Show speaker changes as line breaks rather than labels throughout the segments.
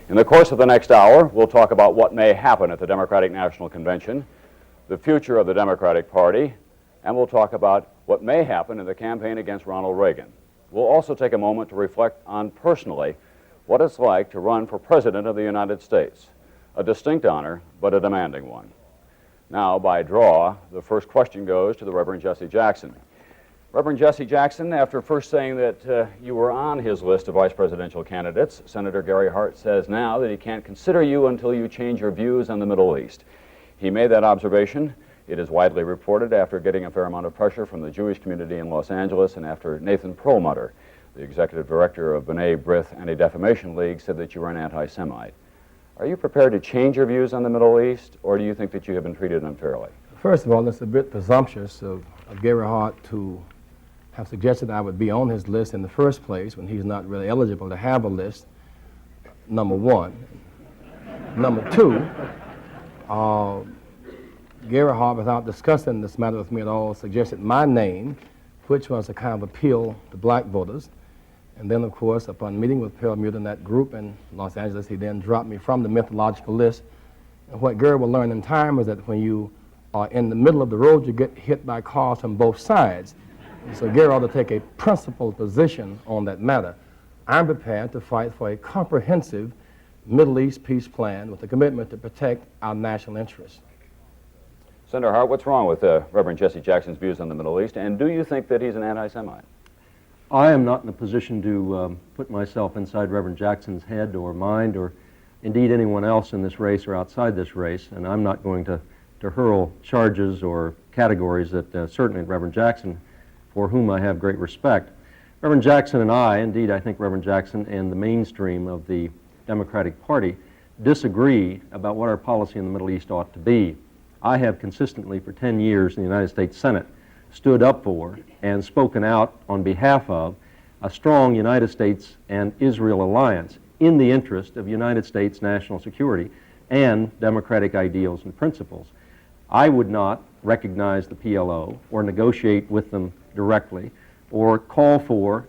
In the course of the next hour, we'll talk about what may happen at the Democratic National Convention, the future of the Democratic Party, and we'll talk about what may happen in the campaign against Ronald Reagan. We'll also take a moment to reflect on personally what it's like to run for President of the United States, a distinct honor, but a demanding one. Now, by draw, the first question goes to the Reverend Jesse Jackson. Reverend Jesse Jackson, after first saying that you were on his list of vice presidential candidates, Senator Gary Hart says now that he can't consider you until you change your views on the Middle East. He made that observation, it is widely reported, after getting a fair amount of pressure from the Jewish community in Los Angeles and after Nathan Perlmutter, the executive director of B'nai B'rith Anti-Defamation League, said that you were an anti-Semite. Are you prepared to change your views on the Middle East, or do you think that you have been treated unfairly?
First of all, it's a bit presumptuous of Gary Hart to have suggested I would be on his list in the first place when he's not really eligible to have a list, number one. Number two, Gary Hart, without discussing this matter with me at all, suggested my name, which was a kind of appeal to black voters. And then, of course, upon meeting with Perlmutter and that group in Los Angeles, he then dropped me from the mythological list. And what Gary will learn in time is that when you are in the middle of the road, you get hit by cars from both sides. So Gary ought to take a principled position on that matter. I'm prepared to fight for a comprehensive Middle East peace plan with a commitment to protect our national interests.
Senator Hart, what's wrong with Reverend Jesse Jackson's views on the Middle East, and do you think that he's an anti-Semite?
I am not in a position to put myself inside Reverend Jackson's head or mind or indeed anyone else in this race or outside this race, and I'm not going to hurl charges or categories that certainly Reverend Jackson, for whom I have great respect. Reverend Jackson and I, indeed I think Reverend Jackson and the mainstream of the Democratic Party disagree about what our policy in the Middle East ought to be. I have consistently for 10 years in the United States Senate stood up for and spoken out on behalf of a strong United States and Israel alliance in the interest of United States national security and democratic ideals and principles. I would not recognize the PLO or negotiate with them directly or call for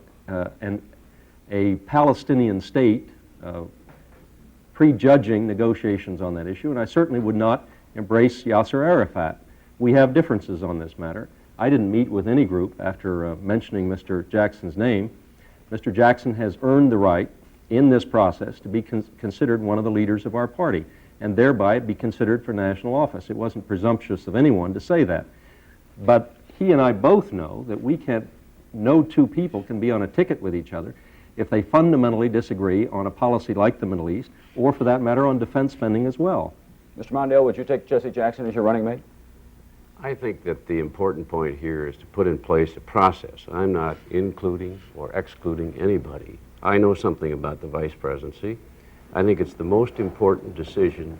a Palestinian state prejudging negotiations on that issue, and I certainly would not embrace Yasser Arafat. We have differences on this matter. I didn't meet with any group after mentioning Mr. Jackson's name. Mr. Jackson has earned the right in this process to be considered one of the leaders of our party and thereby be considered for national office. It wasn't presumptuous of anyone to say that. But he and I both know that no two people can be on a ticket with each other if they fundamentally disagree on a policy like the Middle East, or for that matter on defense spending as well.
Mr. Mondale, would you take Jesse Jackson as your running mate?
I think that the important point here is to put in place a process. I'm not including or excluding anybody. I know something about the vice presidency. I think it's the most important decision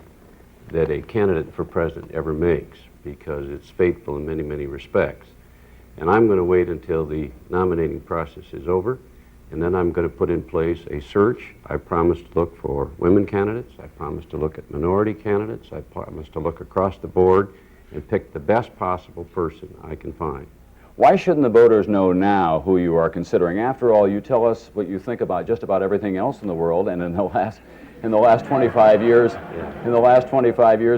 that a candidate for president ever makes because it's fateful in many, many respects. And I'm going to wait until the nominating process is over, and then I'm going to put in place a search. I promise to look for women candidates. I promise to look at minority candidates. I promise to look across the board and pick the best possible person I can find.
Why shouldn't the voters know now who you are considering? After all, you tell us what you think about just about everything else in the world, and in the last 25 years,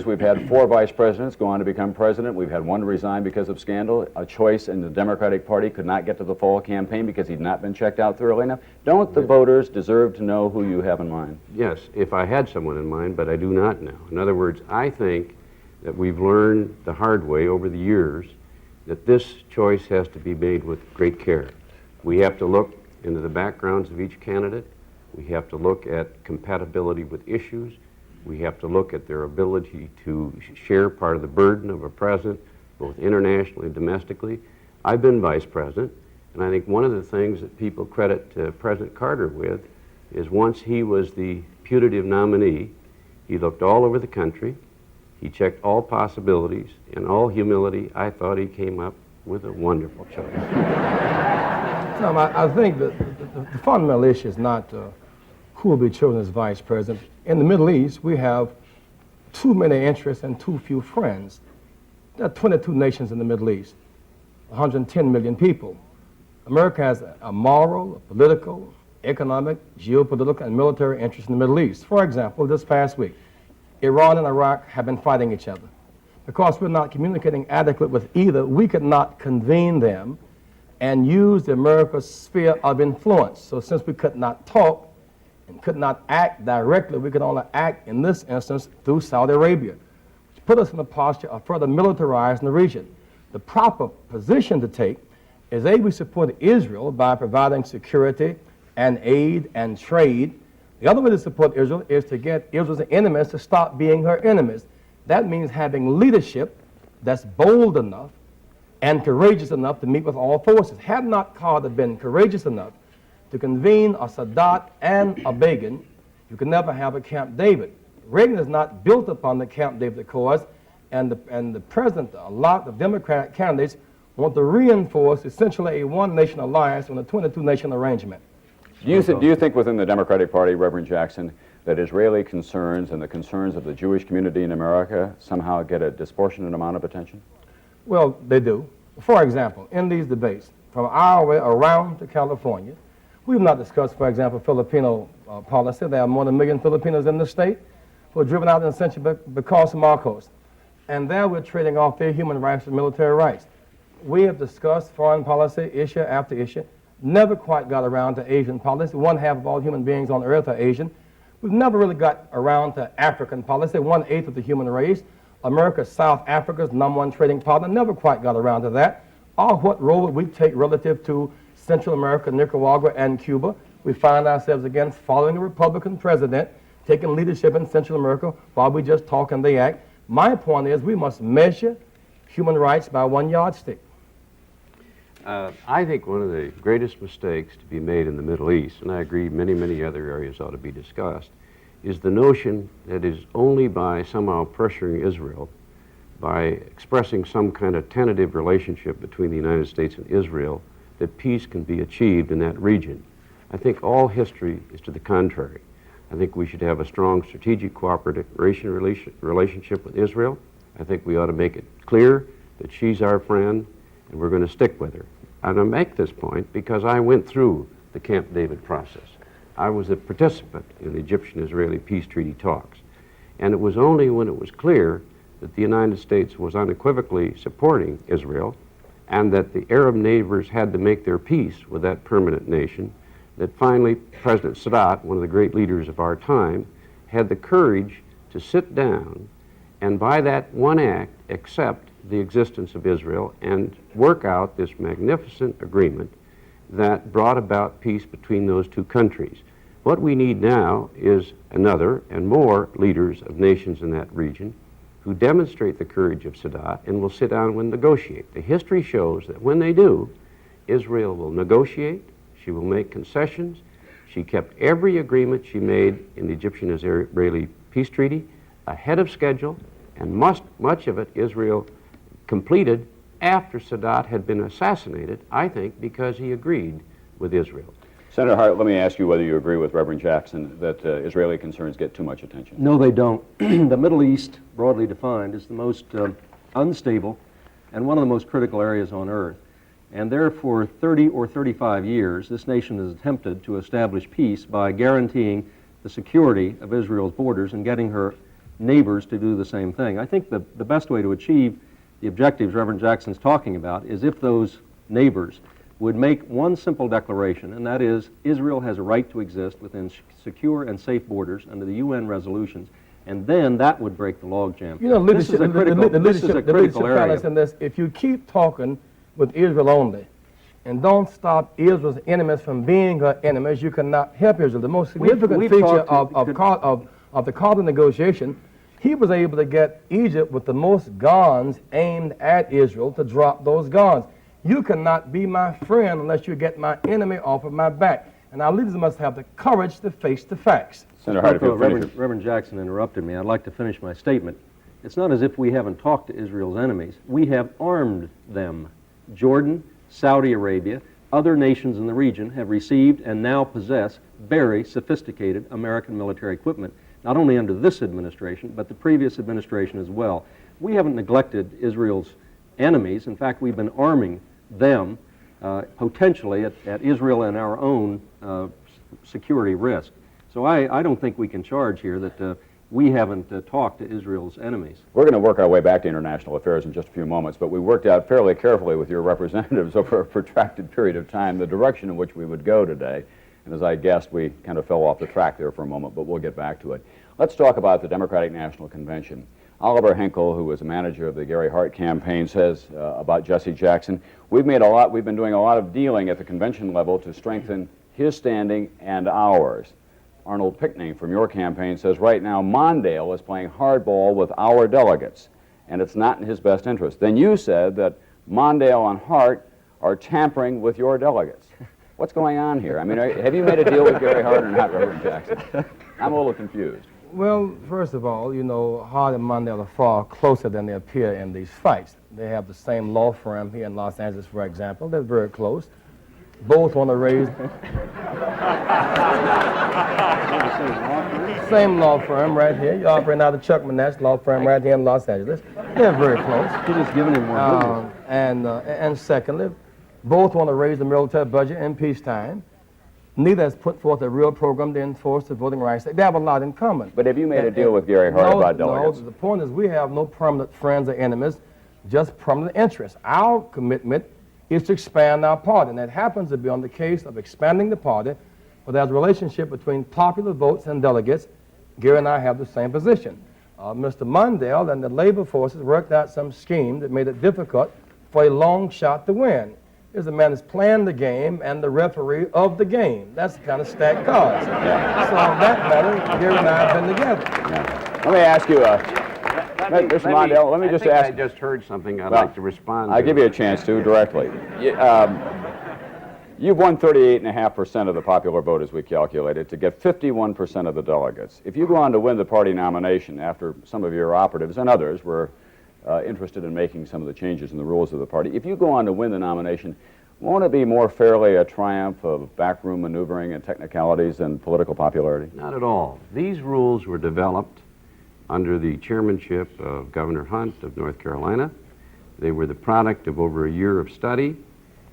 we've had 4 vice presidents go on to become president. We've had one resign because of scandal. A choice in the Democratic Party could not get to the fall campaign because he'd not been checked out thoroughly enough. Don't the voters deserve to know who you have in mind?
Yes, if I had someone in mind, but I do not now. In other words, I think that we've learned the hard way over the years that this choice has to be made with great care. We have to look into the backgrounds of each candidate. We have to look at compatibility with issues. We have to look at their ability to share part of the burden of a president, both internationally and domestically. I've been vice president, and I think one of the things that people credit President Carter with is once he was the putative nominee, he looked all over the country. He checked all possibilities. In all humility, I thought he came up with a wonderful choice.
Tom, I think that the fundamental issue is not who will be chosen as vice president. In the Middle East, we have too many interests and too few friends. There are 22 nations in the Middle East, 110 million people. America has a moral, a political, economic, geopolitical, and military interests in the Middle East. For example, this past week, Iran and Iraq have been fighting each other. Because we're not communicating adequately with either, we could not convene them and use the America's sphere of influence. So since we could not talk and could not act directly, we could only act in this instance through Saudi Arabia, which put us in a posture of further militarizing the region. The proper position to take is A, we support Israel by providing security and aid and trade. The other way to support Israel is to get Israel's enemies to stop being her enemies. That means having leadership that's bold enough and courageous enough to meet with all forces. Had not Carter been courageous enough to convene a Sadat and a Begin, you could never have a Camp David. Reagan is not built upon the Camp David Accords, and the president, a lot of Democratic candidates want to reinforce essentially a one-nation alliance on a 22-nation arrangement.
Do you think within the Democratic Party, Reverend Jackson, that Israeli concerns and the concerns of the Jewish community in America somehow get a disproportionate amount of attention?
Well, they do. For example, in these debates, from our way around to California, we've not discussed, for example, Filipino policy. There are more than 1 million Filipinos in the state who are driven out essentially because of Marcos. And there we're trading off their human rights for military rights. We have discussed foreign policy issue after issue, never quite got around to Asian policy. 1/2 of all human beings on earth are Asian. We've never really got around to African policy, 1/8 of the human race. America, South Africa's #1 trading partner, never quite got around to that. Or what role would we take relative to Central America, Nicaragua, and Cuba? We find ourselves again following a Republican president, taking leadership in Central America while we just talk and they act. My point is we must measure human rights by one yardstick.
I think one of the greatest mistakes to be made in the Middle East, and I agree many, many other areas ought to be discussed, is the notion that is only by somehow pressuring Israel, by expressing some kind of tentative relationship between the United States and Israel, that peace can be achieved in that region. I think all history is to the contrary. I think we should have a strong strategic cooperation relationship with Israel. I think we ought to make it clear that she's our friend and we're going to stick with her. And I make this point because I went through the Camp David process. I was a participant in the Egyptian-Israeli peace treaty talks. And it was only when it was clear that the United States was unequivocally supporting Israel and that the Arab neighbors had to make their peace with that permanent nation that finally President Sadat, one of the great leaders of our time, had the courage to sit down and by that one act accept the existence of Israel and work out this magnificent agreement that brought about peace between those two countries. What we need now is another and more leaders of nations in that region who demonstrate the courage of Sadat and will sit down and negotiate. The history shows that when they do, Israel will negotiate, she will make concessions. She kept every agreement she made in the Egyptian-Israeli peace treaty ahead of schedule, and much of it Israel completed after Sadat had been assassinated, I think, because he agreed with Israel.
Senator Hart, let me ask you whether you agree with Reverend Jackson that Israeli concerns get too much attention.
No, they don't. The Middle East, broadly defined, is the most unstable and one of the most critical areas on earth. And there for 30 or 35 years, this nation has attempted to establish peace by guaranteeing the security of Israel's borders and getting her neighbors to do the same thing. I think the best way to achieve the objectives Reverend Jackson's talking about is if those neighbors would make one simple declaration, and that is Israel has a right to exist within secure and safe borders under the UN resolutions, and then that would break the logjam.
You know,
This is a critical area.
In this, if you keep talking with Israel only and don't stop Israel's enemies from being her enemies, you cannot help Israel. The most significant feature of the Carter negotiation, he was able to get Egypt with the most guns aimed at Israel to drop those guns. You cannot be my friend unless you get my enemy off of my back. And our leaders must have the courage to face the facts.
Senator Hart, if you'll finish
Reverend Jackson interrupted me. I'd like to finish my statement. It's not as if we haven't talked to Israel's enemies. We have armed them. Jordan, Saudi Arabia, other nations in the region have received and now possess very sophisticated American military equipment, not only under this administration, but the previous administration as well. We haven't neglected Israel's enemies. In fact, we've been arming them potentially at Israel and our own security risk. So I don't think we can charge here that we haven't talked to Israel's enemies.
We're going to work our way back to international affairs in just a few moments, but we worked out fairly carefully with your representatives over a protracted period of time the direction in which we would go today. And as I guessed, we kind of fell off the track there for a moment, but we'll get back to it. Let's talk about the Democratic National Convention. Oliver Hinkle, who was a manager of the Gary Hart campaign, says about Jesse Jackson, we've been doing a lot of dealing at the convention level to strengthen his standing and ours. Arnold Pickney from your campaign says right now Mondale is playing hardball with our delegates, and it's not in his best interest. Then you said that Mondale and Hart are tampering with your delegates. What's going on here? I mean, have you made a deal with Gary Hart or not, Reverend Jackson? I'm a little confused.
Well, first of all, you know, Hart and Mondale are far closer than they appear in these fights. They have the same law firm here in Los Angeles, for example. They're very close. Both want to raise... Same law firm right here. You're operating out of Chuck Manette's law firm right here in Los Angeles. They're very close.
You're just giving him more business.
And secondly, both want to raise the military budget in peacetime. Neither has put forth a real program to enforce the voting rights. They have a lot in common.
But have you made a deal with Gary Hart about delegates?
No, the point is we have no permanent friends or enemies, just permanent interests. Our commitment is to expand our party, and that happens to be on the case of expanding the party, but there's a relationship between popular votes and delegates. Gary and I have the same position. Mr. Mondale and the labor forces worked out some scheme that made it difficult for a long shot to win. Here's a man who's playing the game and the referee of the game. That's the kind of stacked cards.
Yeah.
So on that matter, Gary and I have been together.
Yeah. Let me ask you, Mr. Mondale, let me just ask.
I just heard something I'd like to respond to.
I'll give you a chance to directly. You've won 38.5% of the popular vote, as we calculated, to get 51% of the delegates. If you go on to win the party nomination after some of your operatives and others were interested in making some of the changes in the rules of the party, if you go on to win the nomination, won't it be more fairly a triumph of backroom maneuvering and technicalities than political popularity?
Not at all. These rules were developed under the chairmanship of Governor Hunt of North Carolina. They were the product of over a year of study.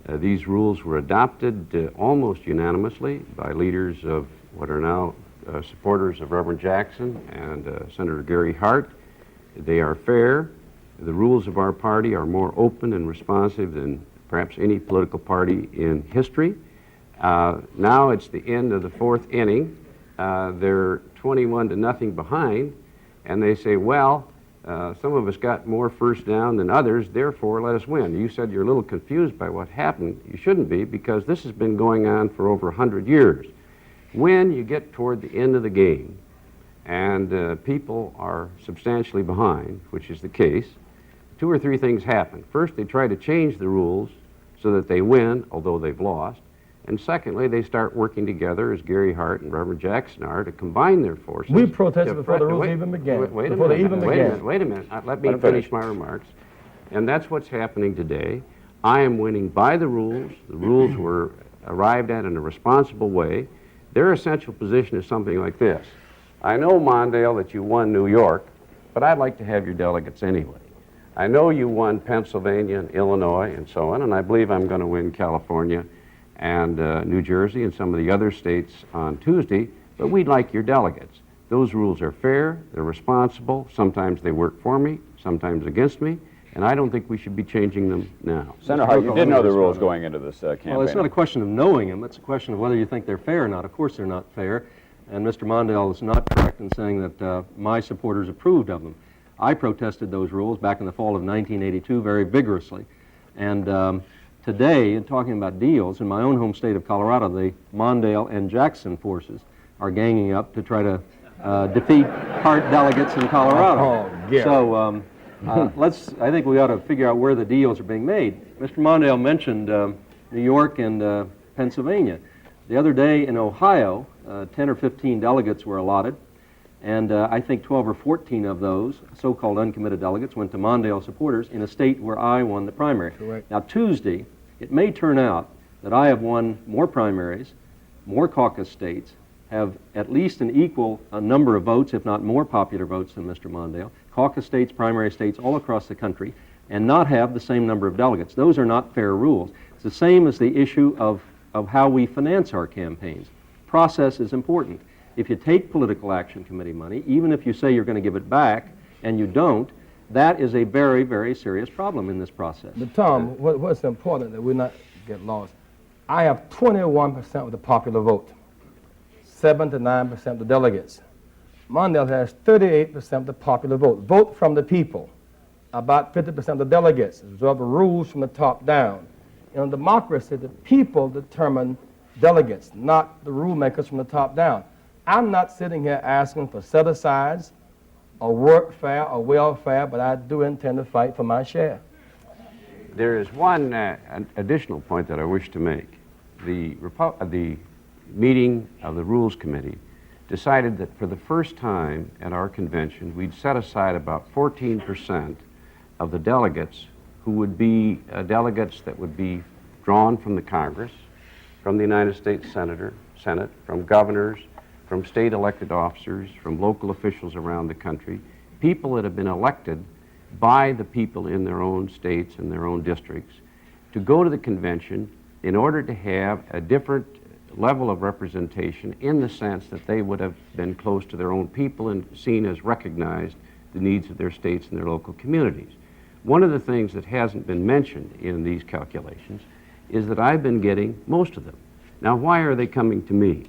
These rules were adopted almost unanimously by leaders of what are now supporters of Reverend Jackson and Senator Gary Hart. They are fair. The rules of our party are more open and responsive than perhaps any political party in history. Now it's the end of the fourth inning. They're 21-0 behind, and they say, well, some of us got more first down than others, therefore let us win. You said you're a little confused by what happened. You shouldn't be, because this has been going on for over 100 years. When you get toward the end of the game and people are substantially behind, which is the case, two or three things happen. First, they try to change the rules so that they win, although they've lost. And secondly, they start working together, as Gary Hart and Reverend Jackson are, to combine their forces.
We protested before the rules even began.
Wait a minute. Let me finish my remarks. And that's what's happening today. I am winning by the rules. The rules were arrived at in a responsible way. Their essential position is something like this. I know, Mondale, that you won New York, but I'd like to have your delegates anyway. I know you won Pennsylvania and Illinois and so on, and I believe I'm going to win California and New Jersey and some of the other states on Tuesday, but we'd like your delegates. Those rules are fair, they're responsible, sometimes they work for me, sometimes against me, and I don't think we should be changing them now.
Senator Hart, you did know the rules going into this campaign.
Well, it's not a question of knowing them, it's a question of whether you think they're fair or not. Of course they're not fair, and Mr. Mondale is not correct in saying that my supporters approved of them. I protested those rules back in the fall of 1982 very vigorously, and today, in talking about deals, in my own home state of Colorado, the Mondale and Jackson forces are ganging up to try to defeat Hart delegates in Colorado. So I think we ought to figure out where the deals are being made. Mr. Mondale mentioned New York and Pennsylvania. The other day in Ohio, 10 or 15 delegates were allotted, and I think 12 or 14 of those so-called uncommitted delegates went to Mondale supporters in a state where I won the primary.
Correct.
Now, Tuesday, it may turn out that I have won more primaries, more caucus states, have at least an equal number of votes, if not more popular votes than Mr. Mondale, caucus states, primary states all across the country, and not have the same number of delegates. Those are not fair rules. It's the same as the issue of how we finance our campaigns. process is important. If you take political action committee money, even if you say you're going to give it back and you don't, that is a very, very serious problem in this process.
But Tom, what's important that we not get lost, I have 21% of the popular vote, 7 to 9% of the delegates. Mondale has 38% of the popular vote. Vote from the people. About 50% of the delegates absorb the rules from the top down. In a democracy, the people determine delegates, not the rule makers from the top down. I'm not sitting here asking for set-asides or workfare or welfare, but I do intend to fight for my share.
There is one additional point that I wish to make. The meeting of the Rules Committee decided that for the first time at our convention, we'd set aside about 14% of the delegates who would be delegates that would be drawn from the Congress, from the United States Senate, from governors, from state elected officers, from local officials around the country, people that have been elected by the people in their own states and their own districts, to go to the convention in order to have a different level of representation in the sense that they would have been close to their own people and seen as recognized the needs of their states and their local communities. One of the things that hasn't been mentioned in these calculations is that I've been getting most of them. Now, why are they coming to me?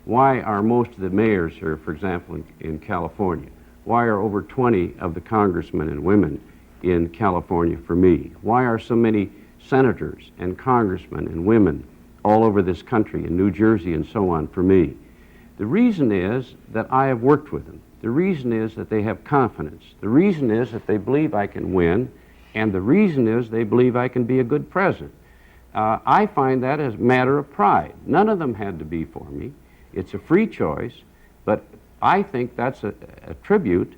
Why are most of the mayors here, for example, in California? Why are over 20 of the congressmen and women in California for me? Why are so many senators and congressmen and women all over this country, in New Jersey and so on, for me? The reason is that I have worked with them. The reason is that they have confidence. The reason is that they believe I can win, and the reason is they believe I can be a good president. I find that as a matter of pride. None of them had to be for me. It's a free choice, but I think that's a tribute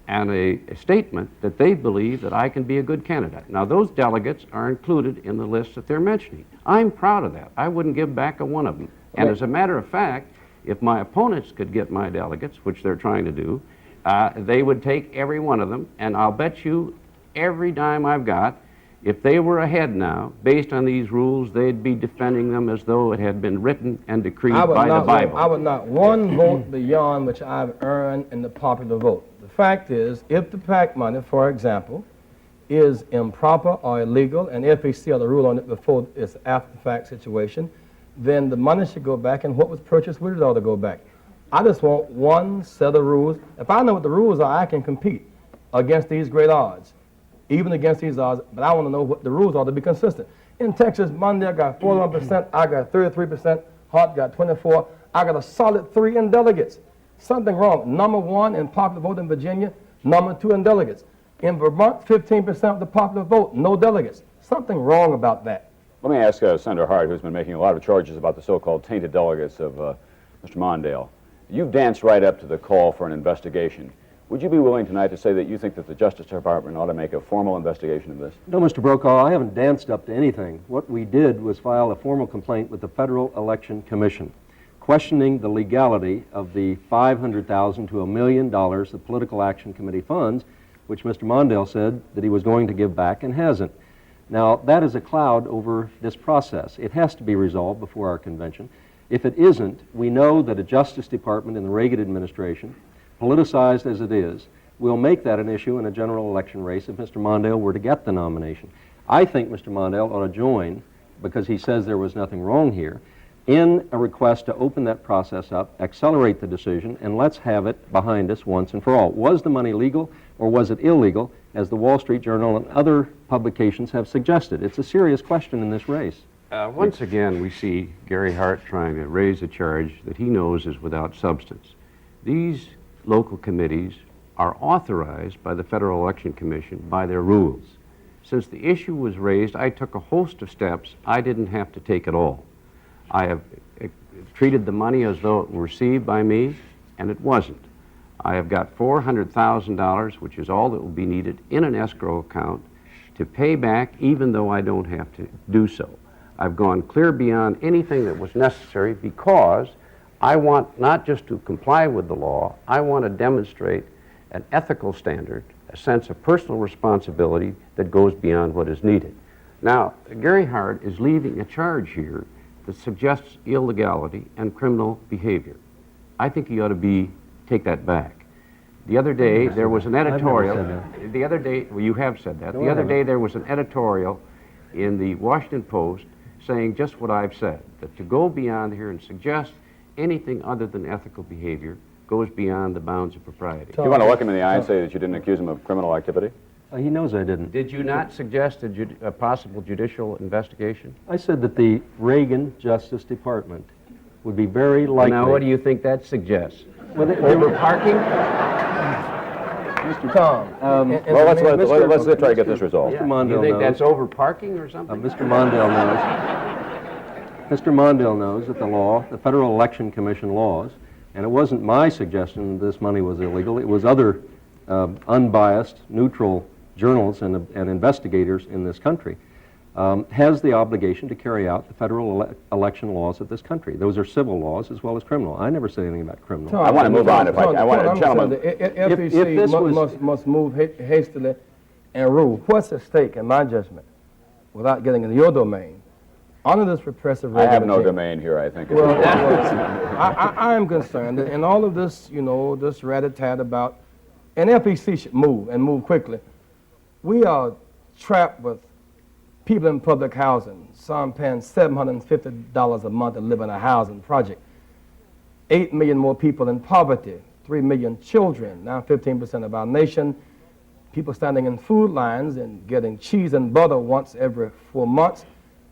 and a statement that they believe that I can be a good candidate. Now, those delegates are included in the list that they're mentioning. I'm proud of that. I wouldn't give back a one of them. And as a matter of fact, if my opponents could get my delegates, which they're trying to do, they would take every one of them, and I'll bet you every dime I've got, if they were ahead now, based on these rules, they'd be defending them as though it had been written and decreed by the Bible.
I would not one vote beyond which I've earned in the popular vote. The fact is, if the PAC money, for example, is improper or illegal, and FEC or the rule on it before it's after-the-fact situation, then the money should go back, and what was purchased with it ought to go back. I just want one set of rules. If I know what the rules are, I can compete against these great odds, even against these odds, but I want to know what the rules are to be consistent. In Texas, Mondale got 41%, I got 33%, Hart got 24%, I got a solid 3 in delegates. Something wrong. Number 1 in popular vote in Virginia, number 2 in delegates. In Vermont, 15% of the popular vote, no delegates. Something wrong about that.
Let me ask Senator Hart, who's been making a lot of charges about the so-called tainted delegates of Mr. Mondale. You've danced right up to the call for an investigation. Would you be willing tonight to say that you think that the Justice Department ought to make a formal investigation of this?
No, Mr. Brokaw, I haven't danced up to anything. What we did was file a formal complaint with the Federal Election Commission, questioning the legality of the $500,000 to $1 million of Political Action Committee funds, which Mr. Mondale said that he was going to give back and hasn't. Now, that is a cloud over this process. It has to be resolved before our convention. If it isn't, we know that a Justice Department in the Reagan administration, politicized as it is, will make that an issue in a general election race if Mr. Mondale were to get the nomination. I think Mr. Mondale ought to join, because he says there was nothing wrong here, in a request to open that process up, accelerate the decision, and let's have it behind us once and for all. Was the money legal or was it illegal, as the Wall Street Journal and other publications have suggested? It's a serious question in this race.
Once again, we see Gary Hart trying to raise a charge that he knows is without substance. These local committees are authorized by the Federal Election Commission by their rules. Since the issue was raised, I took a host of steps I didn't have to take at all. I have treated the money as though it were received by me, and it wasn't. I have got $400,000, which is all that will be needed, in an escrow account to pay back, even though I don't have to do so. I've gone clear beyond anything that was necessary because I want not just to comply with the law, I want to demonstrate an ethical standard, a sense of personal responsibility that goes beyond what is needed. Now, Gary Hart is leaving a charge here that suggests illegality and criminal behavior. I think he ought to take that back. The other day, there was an editorial.
I've never said that.
The other day, well, you have said that.
No,
The
I
other
haven't.
day, there was an editorial in the Washington Post saying just what I've said, that to go beyond here and suggest anything other than ethical behavior goes beyond the bounds of propriety.
Do you want to look him in the eye and say that you didn't accuse him of criminal activity?
He knows I didn't.
Did you not suggest a possible judicial investigation?
I said that the Reagan Justice Department would be very
Well,
likely...
now, what do you think that suggests?
Well,
Over parking?
Mr. Tom.
Well, let's try to get this resolved.
Mr. Mondale
You think
knows.
that's over parking or something?
Mr. Mondale knows. Mr. Mondale knows that the law, the Federal Election Commission laws, and it wasn't my suggestion that this money was illegal. It was other unbiased, neutral journals and investigators in this country, has the obligation to carry out the federal election laws of this country. Those are civil laws as well as criminal. I never said anything about criminal.
I want to move on if I can. I want, gentlemen.
if this
FEC
was-
must move hastily and rule. What's at stake, in my judgment, without getting into your domain, under this repressive
I have no
regime-
domain here, I think.
Well, I am concerned that in all of this, this rat-a-tat about, and FEC should move and move quickly. We are trapped with people in public housing, some paying $750 a month to live in a housing project. 8 million more people in poverty, 3 million children, now 15% of our nation. People standing in food lines and getting cheese and butter once every 4 months.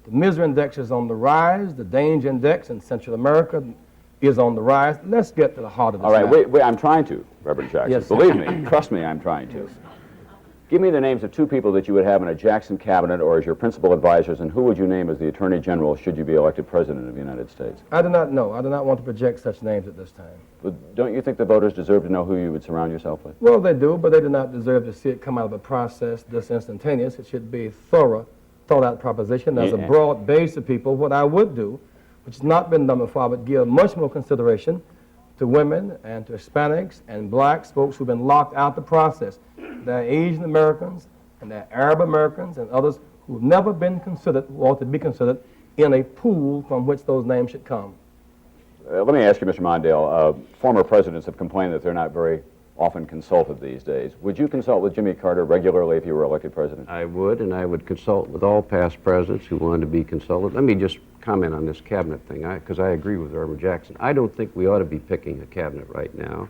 The misery index is on the rise. The danger index in Central America is on the rise. Let's get to the heart of this
All right,
matter.
wait, I'm trying to, Reverend Jackson.
Yes.
Believe me, trust me, I'm trying to. Give me the names of two people that you would have in a Jackson cabinet or as your principal advisors, and who would you name as the Attorney General should you be elected President of the United States?
I do not know. I do not want to project such names at this time.
But don't you think the voters deserve to know who you would surround yourself with?
Well, they do, but they do not deserve to see it come out of a process this instantaneous. It should be a thorough, thought-out proposition. There's a
Yeah.
broad base of people. What I would do, which has not been done before, I would give much more consideration to women and to Hispanics and blacks, folks who've been locked out the process. There are Asian Americans and there are Arab Americans and others who've never been considered, who ought to be considered, in a pool from which those names should come.
Let me ask you, Mr. Mondale, former presidents have complained that they're not very often consulted these days. Would you consult with Jimmy Carter regularly if you were elected president?
I would, and I would consult with all past presidents who wanted to be consulted. Let me just comment on this cabinet thing, because I agree with Reverend Jackson. I don't think we ought to be picking a cabinet right now.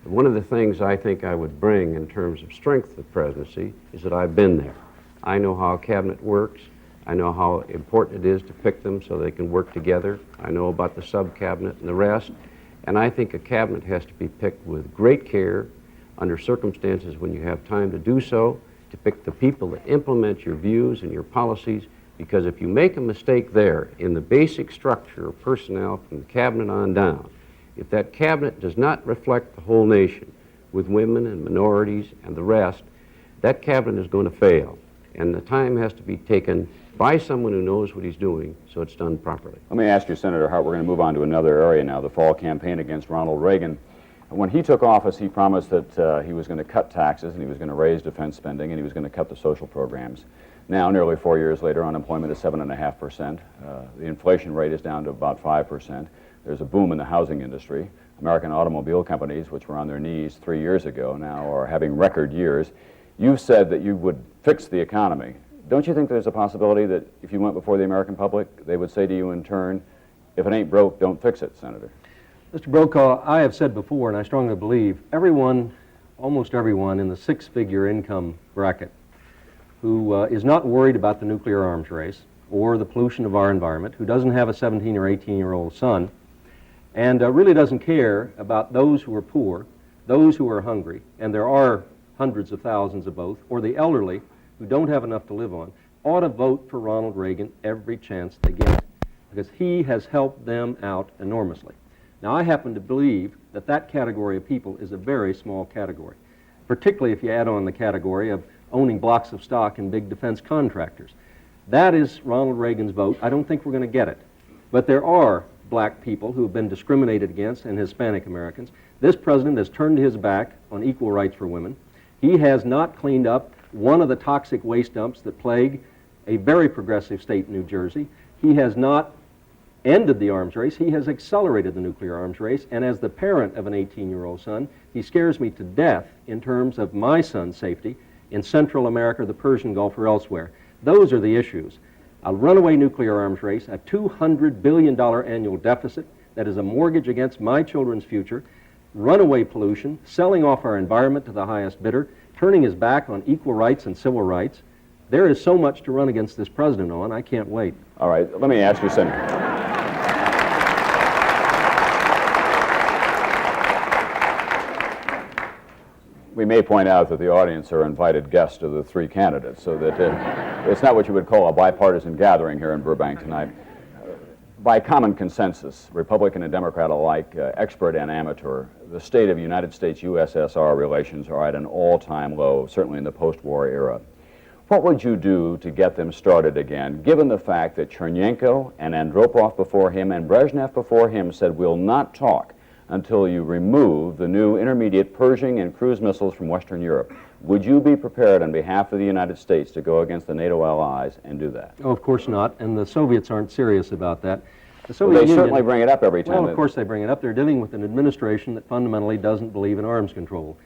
One of the things I think I would bring in terms of strength of the presidency is that I've been there. I know how a cabinet works. I know how important it is to pick them so they can work together. I know about the sub-cabinet and the rest. And I think a cabinet has to be picked with great care under circumstances when you have time to do so, to pick the people that implement your views and your policies, because if you make a mistake there in the basic structure of personnel from the cabinet on down, if that cabinet does not reflect the whole nation with women and minorities and the rest, that cabinet is going to fail. And the time has to be taken by someone who knows what he's doing so it's done properly.
Let me ask you, Senator Hart, we're going to move on to another area now, the fall campaign against Ronald Reagan. When he took office, he promised that he was going to cut taxes and he was going to raise defense spending and he was going to cut the social programs. Now, nearly 4 years later, unemployment is 7.5%. The inflation rate is down to about 5%. There's a boom in the housing industry. American automobile companies, which were on their knees 3 years ago, now are having record years. You said that you would fix the economy. Don't you think there's a possibility that if you went before the American public, they would say to you in turn, if it ain't broke, don't fix it, Senator?
Mr. Brokaw, I have said before, and I strongly believe, everyone, almost everyone in the six-figure income bracket who is not worried about the nuclear arms race or the pollution of our environment, who doesn't have a 17 or 18-year-old son, and really doesn't care about those who are poor, those who are hungry, and there are hundreds of thousands of both, or the elderly who don't have enough to live on, ought to vote for Ronald Reagan every chance they get, because he has helped them out enormously. Now, I happen to believe that that category of people is a very small category, particularly if you add on the category of owning blocks of stock in big defense contractors. That is Ronald Reagan's vote. I don't think we're going to get it. But there are black people who have been discriminated against and Hispanic Americans. This president has turned his back on equal rights for women. He has not cleaned up one of the toxic waste dumps that plague a very progressive state in New Jersey. He has not ended the arms race. He has accelerated the nuclear arms race. And as the parent of an 18-year-old son, he scares me to death in terms of my son's safety in Central America, the Persian Gulf, or elsewhere. Those are the issues. A runaway nuclear arms race, a $200 billion annual deficit that is a mortgage against my children's future, runaway pollution, selling off our environment to the highest bidder, turning his back on equal rights and civil rights. There is so much to run against this president on. I can't wait.
All right, let me ask you, Senator. We may point out that the audience are invited guests of the three candidates, so that it's not what you would call a bipartisan gathering here in Burbank tonight. By common consensus, Republican and Democrat alike, expert and amateur, the state of United States-USSR relations are at an all-time low, certainly in the post-war era. What would you do to get them started again, given the fact that Chernenko and Andropov before him and Brezhnev before him said, we'll not talk until you remove the new intermediate Pershing and cruise missiles from Western Europe? Would you be prepared on behalf of the United States to go against the NATO allies and do that?
Oh, of course not, and the Soviets aren't serious about that. The
Well,
Soviet
they
Union,
certainly bring it up every time.
well, of course they bring it up. They're dealing with an administration that fundamentally doesn't believe in arms control.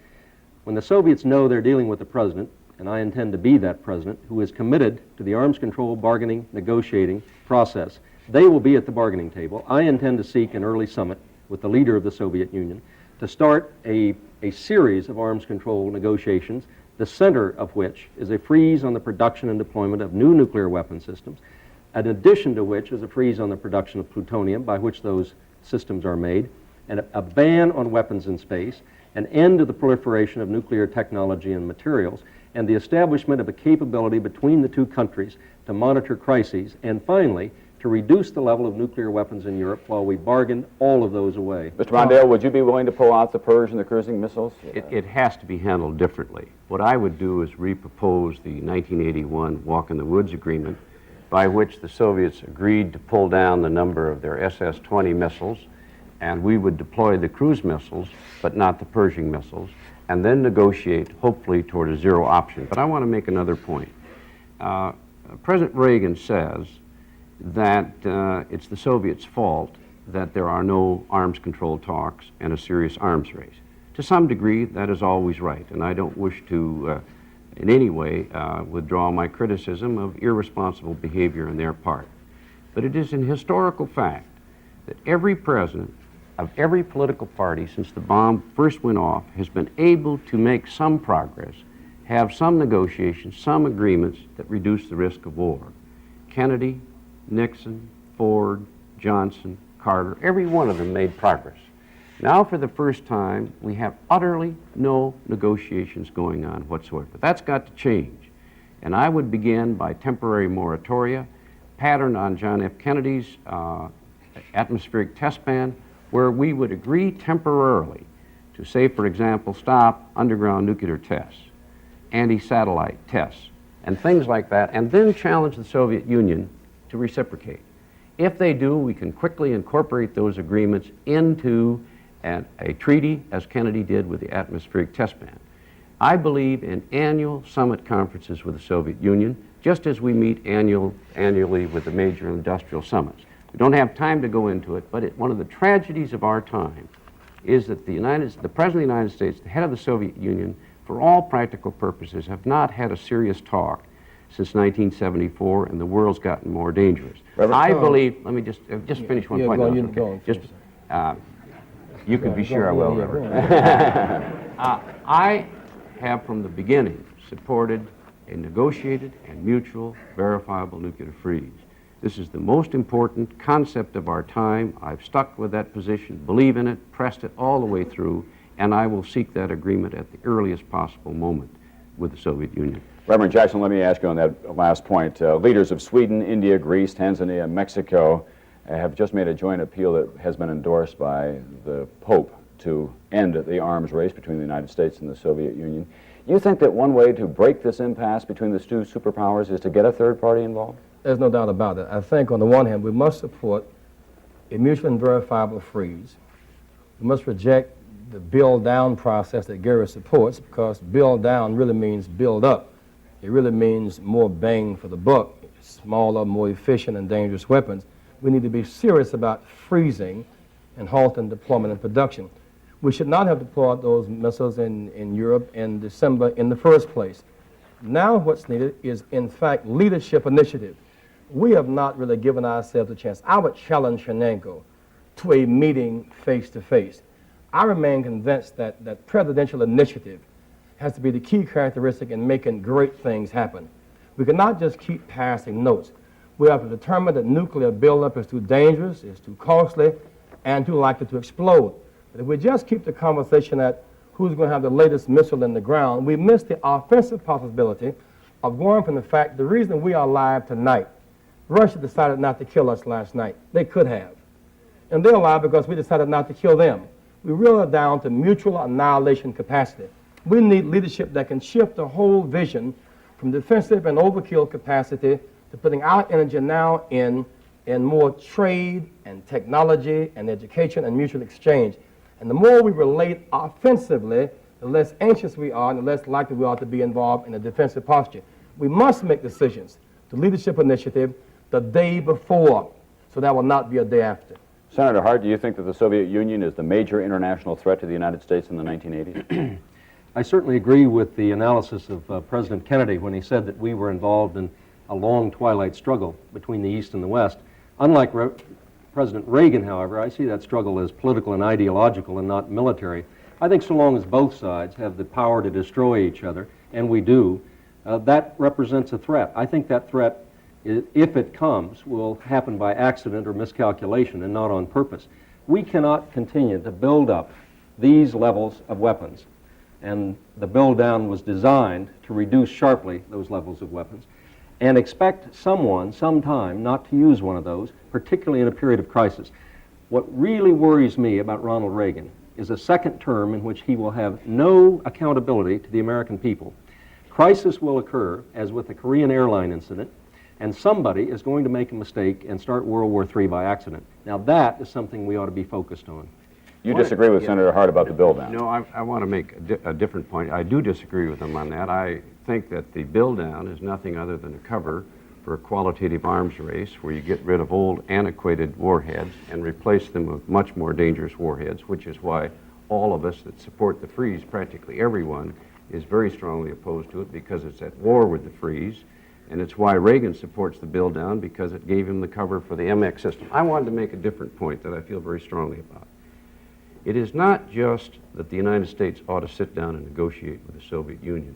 When the Soviets know they're dealing with a president, and I intend to be that president, who is committed to the arms control bargaining, negotiating process, they will be at the bargaining table. I intend to seek an early summit with the leader of the Soviet Union to start a series of arms control negotiations, the center of which is a freeze on the production and deployment of new nuclear weapon systems, in addition to which is a freeze on the production of plutonium by which those systems are made, and a ban on weapons in space, an end to the proliferation of nuclear technology and materials, and the establishment of a capability between the two countries to monitor crises, and finally, to reduce the level of nuclear weapons in Europe while we bargain all of those away.
Mr. Mondale, would you be willing to pull out the Pershing and the cruising missiles?
It has to be handled differently. What I would do is repropose the 1981 Walk in the Woods Agreement, by which the Soviets agreed to pull down the number of their SS-20 missiles, and we would deploy the cruise missiles, but not the Pershing missiles, and then negotiate, hopefully, toward a zero option. But I want to make another point. President Reagan says that it's the Soviets' fault that there are no arms control talks and a serious arms race. To some degree, that is always right, and I don't wish to in any way withdraw my criticism of irresponsible behavior on their part. But it is an historical fact that every president of every political party since the bomb first went off has been able to make some progress, have some negotiations, some agreements that reduce the risk of war. Kennedy, Nixon, Ford, Johnson, Carter, every one of them made progress. Now, for the first time, we have utterly no negotiations going on whatsoever. That's got to change. And I would begin by temporary moratoria, patterned on John F. Kennedy's atmospheric test ban, where we would agree temporarily to say, for example, stop underground nuclear tests, anti-satellite tests, and things like that, and then challenge the Soviet Union to reciprocate. If they do, we can quickly incorporate those agreements into a treaty, as Kennedy did with the atmospheric test ban. I believe in annual summit conferences with the Soviet Union, just as we meet annually with the major industrial summits. We don't have time to go into it, but one of the tragedies of our time is that the President of the United States, the head of the Soviet Union, for all practical purposes, have not had a serious talk since 1974, and the world's gotten more dangerous. I believe, let me just finish one point. You can be sure I will, Reverend. I have from the beginning supported a negotiated and mutual verifiable nuclear freeze. This is the most important concept of our time. I've stuck with that position, believe in it, pressed it all the way through, and I will seek that agreement at the earliest possible moment with the Soviet Union.
Reverend Jackson, let me ask you on that last point. Leaders of Sweden, India, Greece, Tanzania, Mexico have just made a joint appeal that has been endorsed by the Pope to end the arms race between the United States and the Soviet Union. You think that one way to break this impasse between the two superpowers is to get a third party involved?
There's no doubt about it. I think on the one hand, we must support a mutual and verifiable freeze. We must reject the build down process that Gary supports, because build down really means build up. It really means more bang for the buck, smaller, more efficient and dangerous weapons. we need to be serious about freezing and halting deployment and production. We should not have deployed those missiles in Europe in December in the first place. Now what's needed is, in fact, leadership initiative. We have not really given ourselves a chance. I would challenge Chernenko to a meeting face-to-face. I remain convinced that presidential initiative has to be the key characteristic in making great things happen. We cannot just keep passing notes. We have to determine that nuclear buildup is too dangerous, is too costly, and too likely to explode. But if we just keep the conversation at who's going to have the latest missile in the ground, we miss the offensive possibility of going from the fact the reason we are alive tonight, Russia decided not to kill us last night. They could have. And they're alive because we decided not to kill them. We really are down to mutual annihilation capacity. We need leadership that can shift the whole vision from defensive and overkill capacity to putting our energy now in more trade and technology and education and mutual exchange. And the more we relate offensively, the less anxious we are and the less likely we are to be involved in a defensive posture. We must make decisions, the leadership initiative, the day before, so that will not be a day after.
Senator Hart, do you think that the Soviet Union is the major international threat to the United States in the 1980s?
I certainly agree with the analysis of President Kennedy when he said that we were involved in a long twilight struggle between the East and the West. Unlike President Reagan, however, I see that struggle as political and ideological and not military. I think so long as both sides have the power to destroy each other, and we do, that represents a threat. I think that threat, if it comes, will happen by accident or miscalculation and not on purpose. We cannot continue to build up these levels of weapons, and the build down was designed to reduce sharply those levels of weapons, and expect someone, sometime, not to use one of those, particularly in a period of crisis. What really worries me about Ronald Reagan is a second term in which he will have no accountability to the American people. Crisis will occur, as with the Korean airline incident, and somebody is going to make a mistake and start World War III by accident. Now that is something we ought to be focused on.
You disagree with Senator Hart about the build down?
No, I want to make a different point. I do disagree with him on that. I think that the build down is nothing other than a cover for a qualitative arms race where you get rid of old antiquated warheads and replace them with much more dangerous warheads, which is why all of us that support the freeze, practically everyone, is very strongly opposed to it because it's at war with the freeze, and it's why Reagan supports the build down because it gave him the cover for the MX system. I wanted to make a different point that I feel very strongly about. It is not just that the United States ought to sit down and negotiate with the Soviet Union.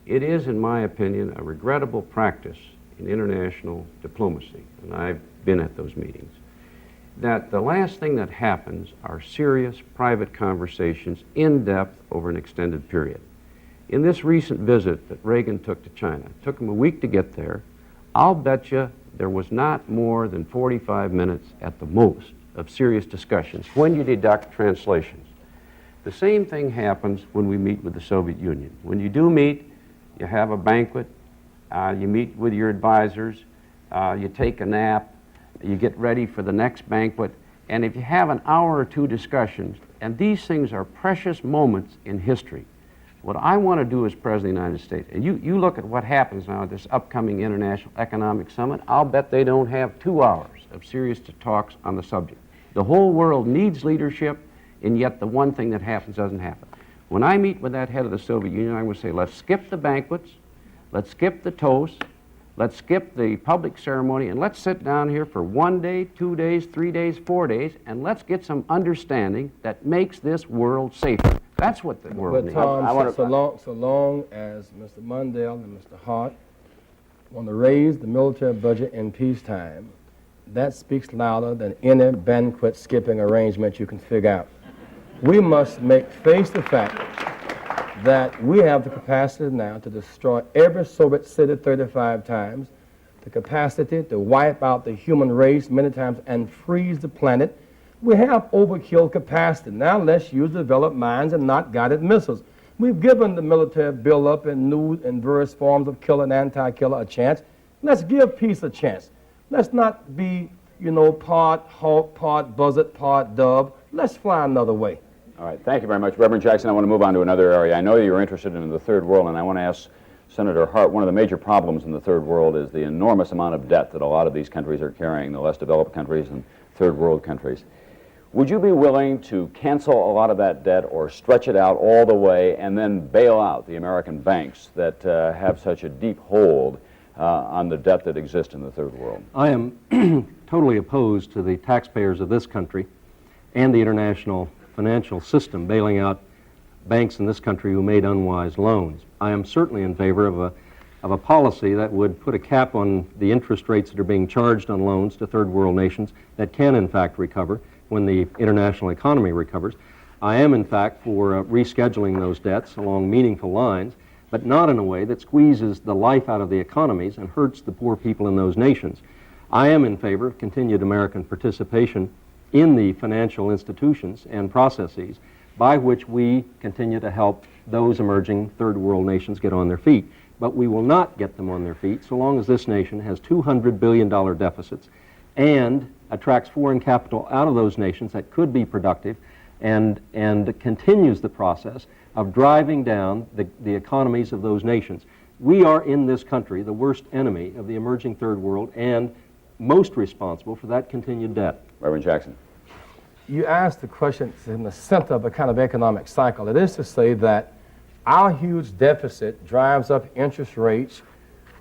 It is, in my opinion, a regrettable practice in international diplomacy, and I've been at those meetings, that the last thing that happens are serious private conversations in depth over an extended period. In this recent visit that Reagan took to China, it took him a week to get there. I'll bet you there was not more than 45 minutes at the most of serious discussions when you deduct translations. The same thing happens when we meet with the Soviet Union. When you do meet, you have a banquet, you meet with your advisors, you take a nap, you get ready for the next banquet, and if you have an hour or two discussions, and these things are precious moments in history, what I want to do as President of the United States, and you look at what happens now at this upcoming International Economic Summit, I'll bet they don't have 2 hours of serious talks on the subject. The whole world needs leadership, and yet the one thing that happens doesn't happen. When I meet with that head of the Soviet Union, I'm going to say, let's skip the banquets, let's skip the toasts, let's skip the public ceremony, and let's sit down here for 1 day, 2 days, 3 days, 4 days, and let's get some understanding that makes this world safer. That's what the world
But
needs.
Tom, so long as Mr. Mundell and Mr. Hart want to raise the military budget in peacetime, that speaks louder than any banquet skipping arrangement you can figure out. We must face the fact that we have the capacity now to destroy every Soviet city 35 times, the capacity to wipe out the human race many times and freeze the planet. We have overkill capacity. Now let's use developed mines and not guided missiles. We've given the military buildup in new and various forms of killer and anti-killer a chance. Let's give peace a chance. Let's not be, part hawk, part buzzard, part dove. Let's fly another way.
All right, thank you very much. Reverend Jackson, I want to move on to another area. I know you're interested in the third world, and I want to ask Senator Hart, one of the major problems in the third world is the enormous amount of debt that a lot of these countries are carrying, the less developed countries and third world countries. Would you be willing to cancel a lot of that debt or stretch it out all the way and then bail out the American banks that have such a deep hold on the debt that exists in the third world?
I am totally opposed to the taxpayers of this country and the international financial system bailing out banks in this country who made unwise loans. I am certainly in favor of a policy that would put a cap on the interest rates that are being charged on loans to third world nations that can in fact recover when the international economy recovers. I am in fact for rescheduling those debts along meaningful lines, but not in a way that squeezes the life out of the economies and hurts the poor people in those nations. I am in favor of continued American participation in the financial institutions and processes by which we continue to help those emerging third world nations get on their feet. But we will not get them on their feet so long as this nation has $200 billion deficits and attracts foreign capital out of those nations that could be productive and continues the process of driving down the economies of those nations. We are in this country the worst enemy of the emerging third world and most responsible for that continued debt.
Reverend Jackson.
You asked the question in the center of a kind of economic cycle. It is to say that our huge deficit drives up interest rates,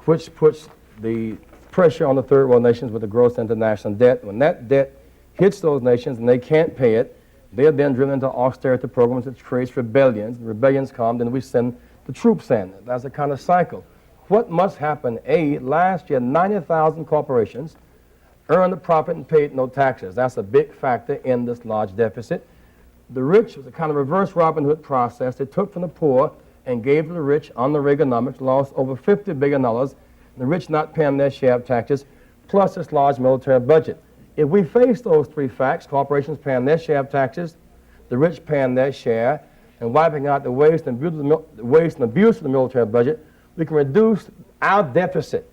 which puts the pressure on the third world nations with the gross international debt. When that debt hits those nations and they can't pay it, they are then driven into austerity programs that creates rebellions. The rebellions come, then we send the troops in. That's a kind of cycle. What must happen? Last year, 90,000 corporations earned a profit and paid no taxes. That's a big factor in this large deficit. The rich was a kind of reverse Robin Hood process. They took from the poor and gave to the rich on the Reaganomics, lost over $50 billion, the rich not paying their share of taxes, plus this large military budget. If we face those three facts, corporations paying their share of taxes, the rich paying their share, and wiping out the waste and abuse of the military budget, we can reduce our deficit,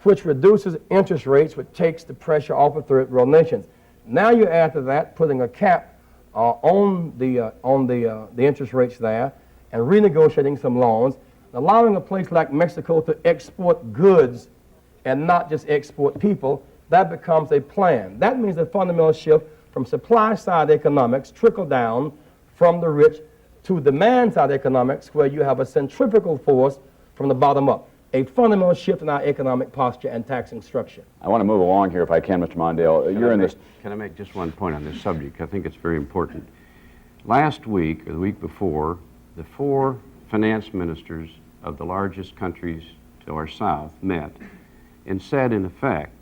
which reduces interest rates, which takes the pressure off of third world nations. Now you add to that putting a cap on the interest rates there and renegotiating some loans, allowing a place like Mexico to export goods and not just export people. That becomes a plan. That means a fundamental shift from supply side economics trickle down from the rich to demand side economics, where you have a centrifugal force from the bottom up. A fundamental shift in our economic posture and taxing structure.
I want to move along here if I can, Mr. Mondale.
Can I make just one point on this subject? I think it's very important. Last week, or the week before, the four finance ministers of the largest countries to our south met and said, in effect,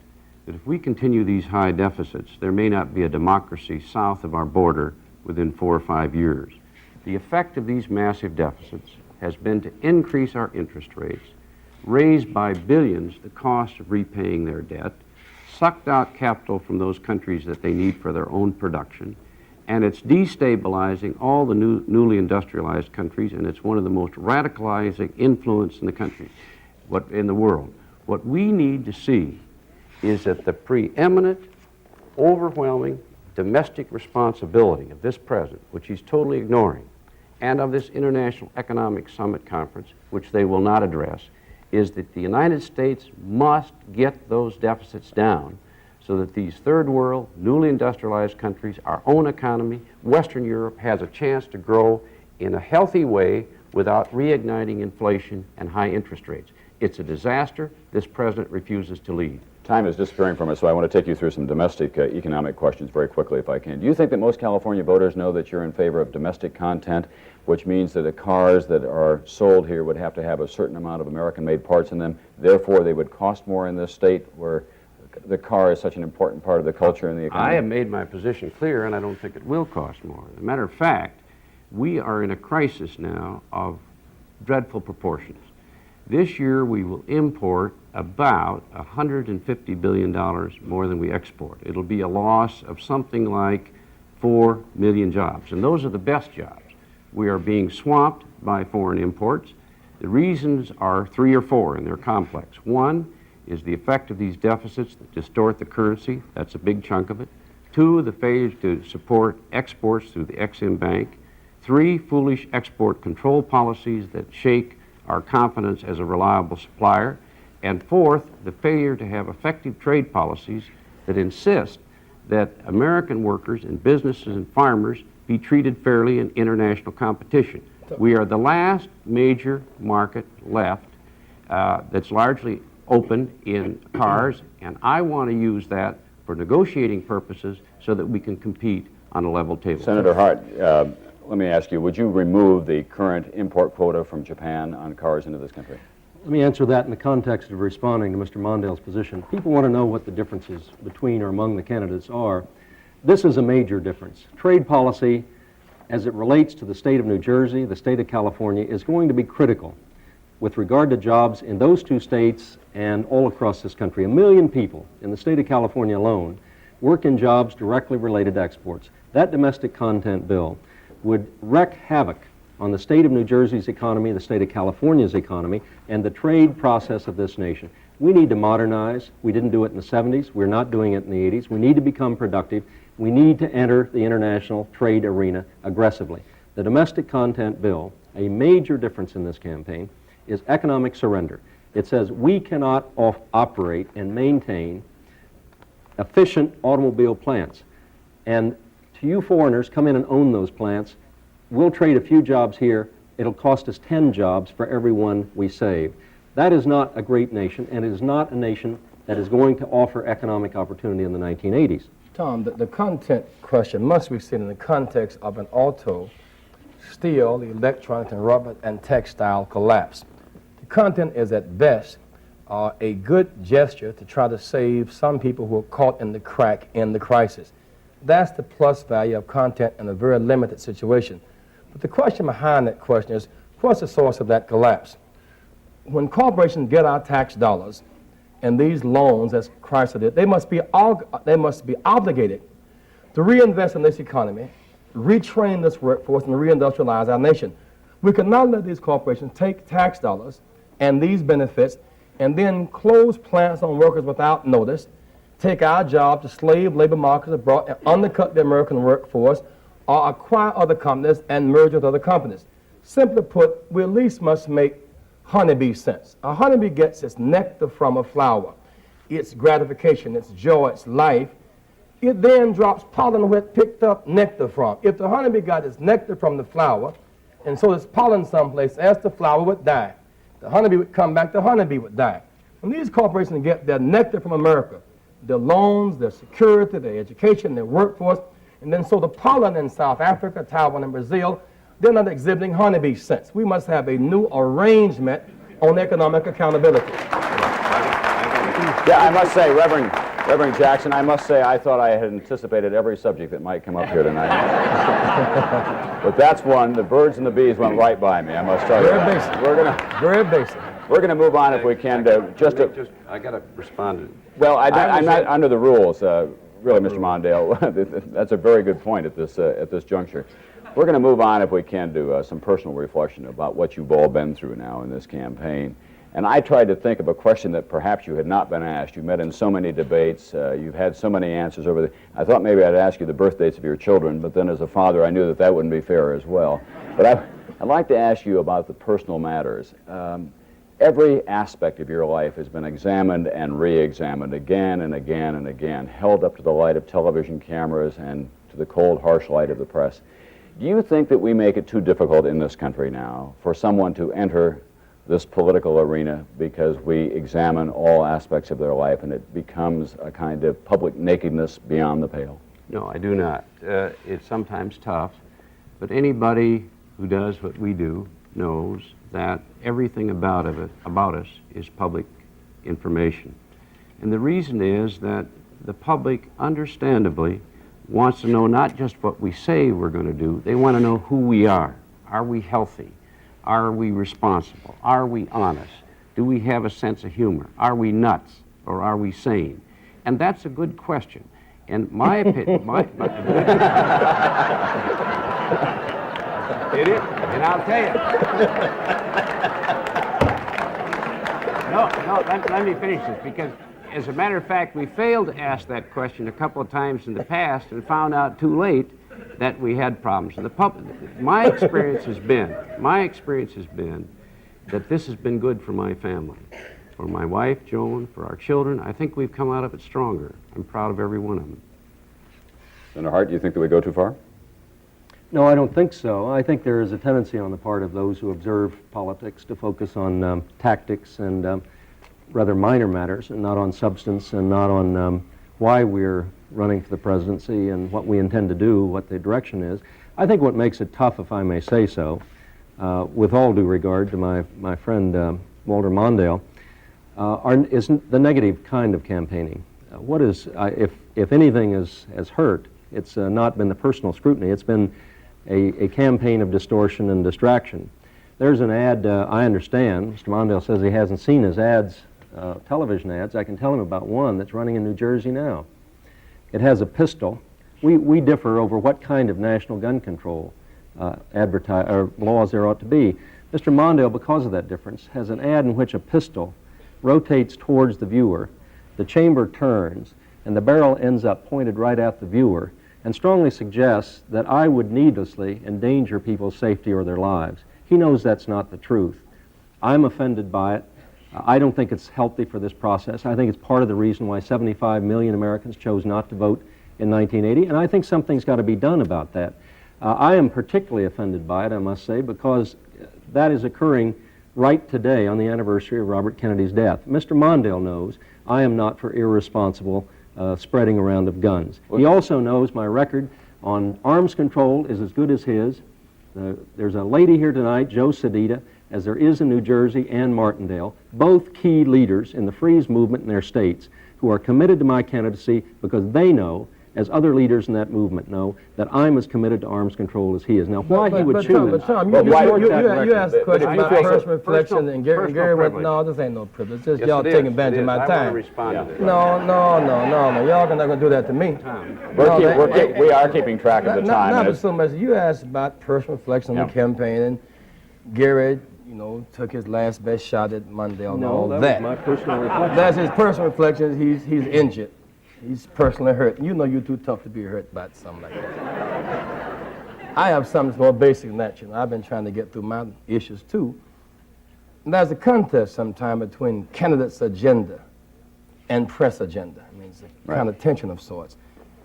that if we continue these high deficits, there may not be a democracy south of our border within 4 or 5 years. The effect of these massive deficits has been to increase our interest rates, raise by billions the cost of repaying their debt, sucked out capital from those countries that they need for their own production, and it's destabilizing all the newly industrialized countries, and it's one of the most radicalizing influence in the country, in the world. What we need to see is that the preeminent, overwhelming domestic responsibility of this president, which he's totally ignoring, and of this International Economic Summit Conference, which they will not address, is that the United States must get those deficits down so that these third world, newly industrialized countries, our own economy, Western Europe, has a chance to grow in a healthy way without reigniting inflation and high interest rates. It's a disaster. This president refuses to lead.
Time is disappearing from us, so I want to take you through some domestic economic questions very quickly if I can. Do you think that most California voters know that you're in favor of domestic content, which means that the cars that are sold here would have to have a certain amount of American-made parts in them, therefore they would cost more in this state where the car is such an important part of the culture and the economy?
I have made my position clear, and I don't think it will cost more. As a matter of fact, we are in a crisis now of dreadful proportions. This year we will import about $150 billion more than we export. It'll be a loss of something like 4 million jobs, and those are the best jobs. We are being swamped by foreign imports. The reasons are 3 or 4, and they're complex. One is the effect of these deficits that distort the currency. That's a big chunk of it. 2, the failure to support exports through the Exim Bank. 3, foolish export control policies that shake our confidence as a reliable supplier. And fourth, the failure to have effective trade policies that insist that American workers and businesses and farmers be treated fairly in international competition. We are the last major market left that's largely open in cars, and I want to use that for negotiating purposes so that we can compete on a level table.
Senator Hart, let me ask you, would you remove the current import quota from Japan on cars into this country?
Let me answer that in the context of responding to Mr. Mondale's position. People want to know what the differences between or among the candidates are. This is a major difference. Trade policy, as it relates to the state of New Jersey, the state of California, is going to be critical with regard to jobs in those two states and all across this country. 1 million people in the state of California alone work in jobs directly related to exports. That domestic content bill would wreak havoc on the state of New Jersey's economy, the state of California's economy, and the trade process of this nation. We need to modernize. We didn't do it in the 70s. We're not doing it in the 80s. We need to become productive. We need to enter the international trade arena aggressively. The domestic content bill, a major difference in this campaign, is economic surrender. It says we cannot operate and maintain efficient automobile plants. And to you foreigners, come in and own those plants. We'll trade a few jobs here. It'll cost us 10 jobs for every one we save. That is not a great nation, and it is not a nation that is going to offer economic opportunity in the 1980s.
Tom, the content question must be seen in the context of an auto, steel, electronics, and rubber and textile collapse. The content is at best a good gesture to try to save some people who are caught in the crack in the crisis. That's the plus value of content in a very limited situation. But the question behind that question is, what's the source of that collapse? When corporations get our tax dollars and these loans, as Chrysler did, they must be obligated to reinvest in this economy, retrain this workforce, and reindustrialize our nation. We cannot let these corporations take tax dollars and these benefits and then close plants on workers without notice, take our job to slave labor markets abroad and undercut the American workforce, or acquire other companies and merge with other companies. Simply put, we at least must make honeybee sense. A honeybee gets its nectar from a flower, its gratification, its joy, its life. It then drops pollen where it picked up nectar from. If the honeybee got its nectar from the flower, and so its pollen someplace, as the flower would die, the honeybee would come back, the honeybee would die. When these corporations get their nectar from America, their loans, their security, their education, their workforce, and then so the pollen in South Africa, Taiwan, and Brazil, they're not exhibiting honeybee sense. We must have a new arrangement on economic accountability.
Yeah, I must say, Reverend Jackson, I must say I thought I had anticipated every subject that might come up here tonight. But that's one, the birds and the bees went right by me, I must tell you.
Very basic. Very basic.
We're going to move on if we can to
I got to respond to
Well, I'm not under the rules, really, Mr. Mondale. That's a very good point at this juncture. We're going to move on, if we can, to some personal reflection about what you've all been through now in this campaign. And I tried to think of a question that perhaps you had not been asked. You met in so many debates. You've had so many answers over the... I thought maybe I'd ask you the birth dates of your children, but then as a father, I knew that that wouldn't be fair as well. But I'd like to ask you about the personal matters. Every aspect of your life has been examined and re-examined again and again and again, held up to the light of television cameras and to the cold, harsh light of the press. Do you think that we make it too difficult in this country now for someone to enter this political arena because we examine all aspects of their life and it becomes a kind of public nakedness beyond the pale?
No, I do not. It's sometimes tough, but anybody who does what we do knows that everything about us is public information. And the reason is that the public, understandably, wants to know not just what we say we're going to do, they want to know who we are. Are we healthy? Are we responsible? Are we honest? Do we have a sense of humor? Are we nuts or are we sane? And that's a good question. And my opinion, it is, and I'll tell you. Let me finish this, because as a matter of fact, we failed to ask that question a couple of times in the past and found out too late that we had problems. And my experience has been that this has been good for my family, for my wife, Joan, for our children. I think we've come out of it stronger. I'm proud of every one of them.
Senator Hart, do you think that we go too far?
No, I don't think so. I think there is a tendency on the part of those who observe politics to focus on tactics and rather minor matters, and not on substance, and not on why we're running for the presidency and what we intend to do, what the direction is. I think what makes it tough, if I may say so, with all due regard to my friend Walter Mondale, is the negative kind of campaigning. If anything has hurt, it's not been the personal scrutiny. It's been a campaign of distortion and distraction. There's an ad, I understand, Mr. Mondale says he hasn't seen his ads, television ads. I can tell him about one that's running in New Jersey now. It has a pistol. We differ over what kind of national gun control laws there ought to be. Mr. Mondale, because of that difference, has an ad in which a pistol rotates towards the viewer, the chamber turns, and the barrel ends up pointed right at the viewer, and strongly suggests that I would needlessly endanger people's safety or their lives. He knows that's not the truth. I'm offended by it. I don't think it's healthy for this process. I think it's part of the reason why 75 million Americans chose not to vote in 1980, and I think something's got to be done about that. I am particularly offended by it, I must say, because that is occurring right today on the anniversary of Robert Kennedy's death. Mr. Mondale knows I am not for irresponsible spreading around of guns. He also knows my record on arms control is as good as his. There's a lady here tonight, Joe Sedita, as there is in New Jersey and Martindale, both key leaders in the freeze movement in their states, who are committed to my candidacy because they know, as other leaders in that movement know, that I'm as committed to arms control as he is. Now, why he would choose...
Tom,
But why-
you asked a question
But
about
I feel so-
personal reflection, and Gary
personal
went,
privilege.
no, this ain't no privilege. It's just
Yes,
y'all
it is.
taking advantage
It
of my
is. I want
time.
to respond to this.
No, man. Y'all are not going to do that to me.
We are keeping track of the time.
Not
and
but so much. You asked about personal reflection on the campaign, and Gary, took his last best shot at Mondale and all
No,
that.
that was my personal reflection.
That's his personal reflection. He's injured. He's personally hurt. You know you're too tough to be hurt by something like that. I have something that's more basic than that. I've been trying to get through my issues too. And there's a contest sometime between candidates' agenda and press agenda. I mean, it's a kind of tension of sorts.